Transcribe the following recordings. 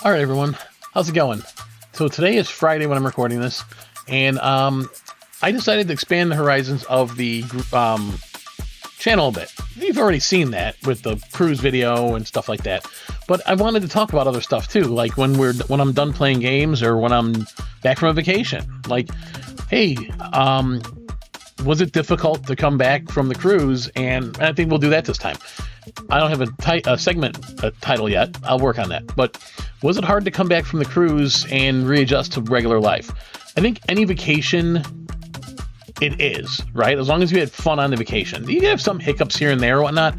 All right, everyone. How's it going? So today is Friday when I'm recording this, and I decided to expand the horizons of the channel a bit. You've already seen that with the cruise video and stuff like that, but I wanted to talk about other stuff too, like when I'm done playing games or when I'm back from a vacation. Like, hey, was it difficult to come back from the cruise? And I think we'll do that this time. I don't have a segment title yet. I'll work on that. But was it hard to come back from the cruise and readjust to regular life? I think any vacation, it is, right? As long as you had fun on the vacation. You can have some hiccups here and there or whatnot,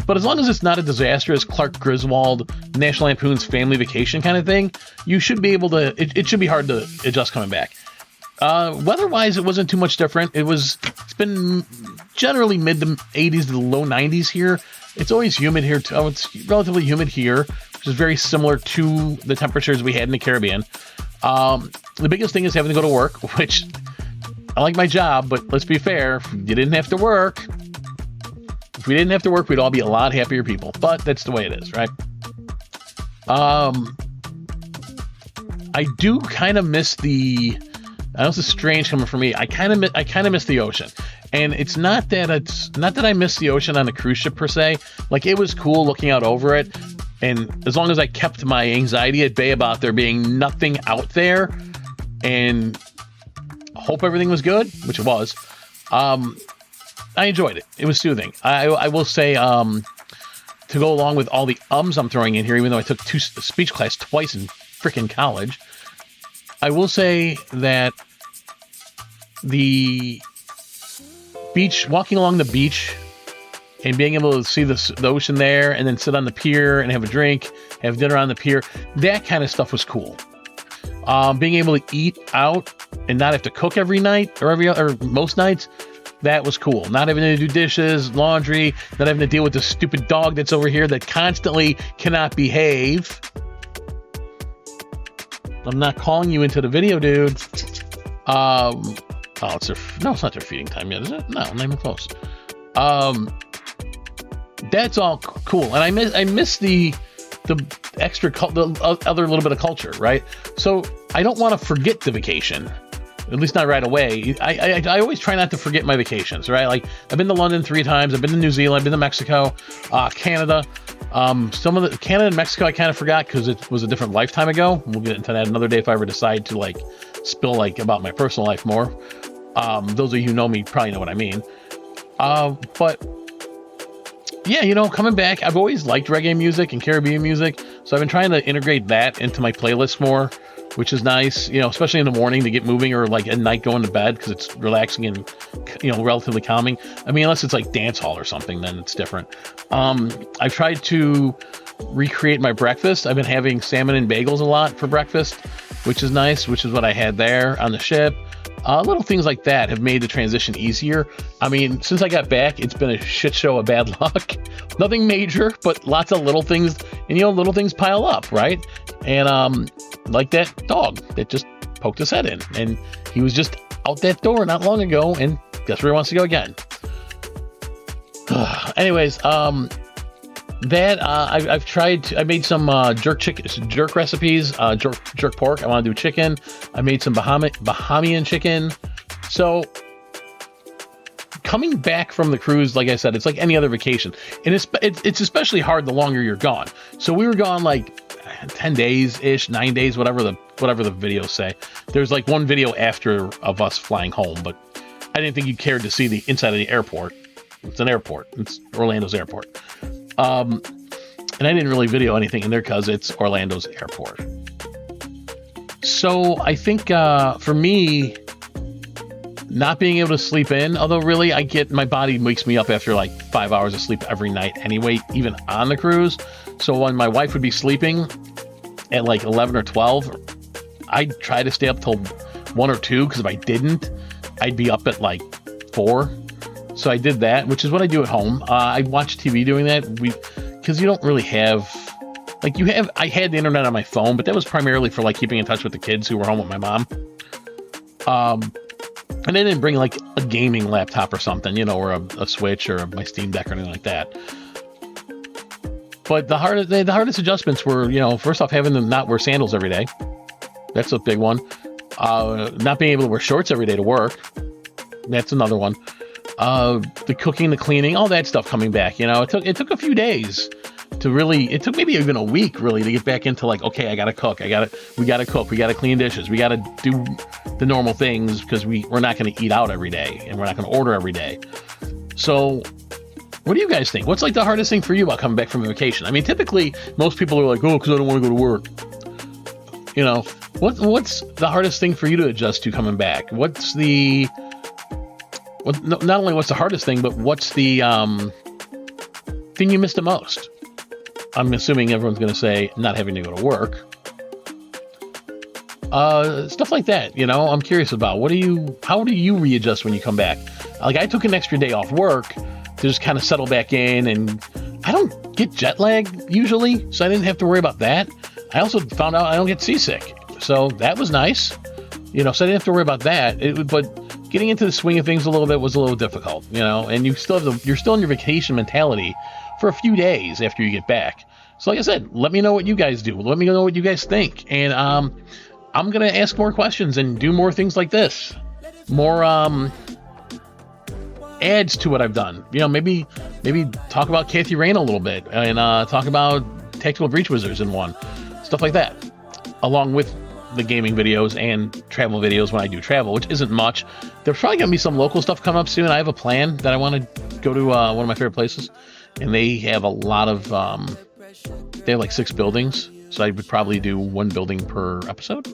but as long as it's not a disastrous Clark Griswold, National Lampoon's Family Vacation kind of thing, you should be able to, it should be hard to adjust coming back. Weather-wise, it wasn't too much different. It's been generally mid to 80s to the low 90s here. It's always humid here, too. It's relatively humid here, which is very similar to the temperatures we had in the Caribbean. The biggest thing is having to go to work, which I like my job, but let's be fair, if you didn't have to work, if we didn't have to work, we'd all be a lot happier people, but that's the way it is, right? I do kind of miss I know this is strange coming from me. I kind of miss the ocean. And it's not that I miss the ocean on a cruise ship per se. Like, it was cool looking out over it. And as long as I kept my anxiety at bay about there being nothing out there and hope everything was good, which it was, I enjoyed it. It was soothing. I will say, to go along with all the ums I'm throwing in here, even though I took speech class twice in freaking college, I will say that the beach, walking along the beach and being able to see the ocean there and then sit on the pier and have a drink, have dinner on the pier, that kind of stuff was cool. Being able to eat out and not have to cook every night or most nights, that was cool. Not having to do dishes, laundry, not having to deal with the stupid dog that's over here that constantly cannot behave. I'm not calling you into the video, dude. It's not their feeding time yet, is it? No, not even close. That's all cool, and I miss the extra the other little bit of culture, right? So I don't want to forget the vacation, at least not right away. I always try not to forget my vacations, right? Like, I've been to London 3 times, I've been to New Zealand, I've been to Mexico, Canada. Some of the Canada and Mexico I kind of forgot because it was a different lifetime ago. We'll get into that another day if I ever decide to spill about my personal life more. Those of you who know me probably know what I mean. But yeah, coming back, I've always liked reggae music and Caribbean music, so I've been trying to integrate that into my playlist more, which is nice, especially in the morning to get moving, or at night going to bed, because it's relaxing and, relatively calming. I mean, unless it's like dance hall or something, then it's different. I've tried to recreate my breakfast. I've been having salmon and bagels a lot for breakfast, which is nice, which is what I had there on the ship. Little things like that have made the transition easier. I mean, since I got back, it's been a shit show of bad luck. Nothing major, but lots of little things, and little things pile up, right? And like that dog that just poked his head in, and he was just out that door not long ago, and guess where he wants to go again. Anyways, I've tried. I made some jerk recipes. Jerk pork. I want to do chicken. I made some Bahamian chicken. So coming back from the cruise, like I said, it's like any other vacation, and it's especially hard the longer you're gone. So we were gone 10 days ish, 9 days, whatever the videos say. There's one video after of us flying home, but I didn't think you cared to see the inside of the airport. It's an airport. It's Orlando's airport. And I didn't really video anything in there because it's Orlando's airport. So I think for me, not being able to sleep in, although really my body wakes me up after 5 hours of sleep every night anyway, even on the cruise. So when my wife would be sleeping at 11 or 12, I'd try to stay up till 1 or 2, because if I didn't, I'd be up at 4. So I did that, which is what I do at home. I watch TV doing that, because you don't really have, I had the internet on my phone, but that was primarily for keeping in touch with the kids who were home with my mom. And I didn't bring a gaming laptop or something, or a Switch or my Steam Deck or anything like that. But the hardest adjustments were, first off, having them not wear sandals every day. That's a big one. Not being able to wear shorts every day to work. That's another one. The cooking, the cleaning, all that stuff coming back. It took a few days to really. It took maybe even a week really to get back into like, okay, I gotta cook. We gotta cook. We gotta clean dishes. We gotta do the normal things because we're not going to eat out every day and we're not going to order every day. So what do you guys think? What's like the hardest thing for you about coming back from a vacation? I mean, typically most people are like, oh, because I don't want to go to work. What's the hardest thing for you to adjust to coming back? Not only what's the hardest thing, but what's the thing you miss the most? I'm assuming everyone's going to say not having to go to work. Stuff like that, I'm curious about. How do you readjust when you come back? Like I took an extra day off work to just kind of settle back in, and I don't get jet lag usually, so I didn't have to worry about that. I also found out I don't get seasick, so that was nice, so I didn't have to worry about that. But getting into the swing of things a little bit was a little difficult, and you're still in your vacation mentality for a few days after you get back. So like I said, let me know what you guys do. Let me know what you guys think, and I'm going to ask more questions and do more things like this. More adds to what I've done. Maybe talk about Kathy Rain a little bit and talk about Tactical Breach Wizards in one. Stuff like that. Along with the gaming videos and travel videos when I do travel, which isn't much. There's probably going to be some local stuff coming up soon. I have a plan that I want to go to one of my favorite places. And they have a lot of... they have like 6 buildings. So I would probably do 1 building per episode.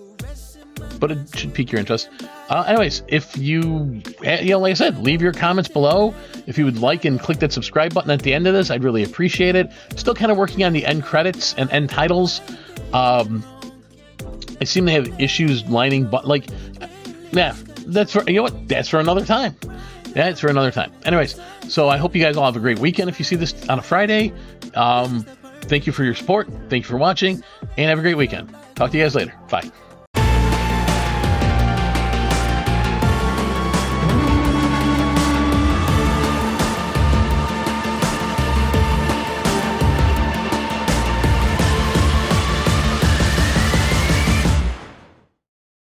But it should pique your interest. Anyways, if you, like I said, leave your comments below. If you would like and click that subscribe button at the end of this, I'd really appreciate it. Still kind of working on the end credits and end titles. I seem to have issues lining, but that's for, that's for another time. That's for another time. Anyways, so I hope you guys all have a great weekend. If you see this on a Friday, thank you for your support. Thank you for watching, and have a great weekend. Talk to you guys later. Bye.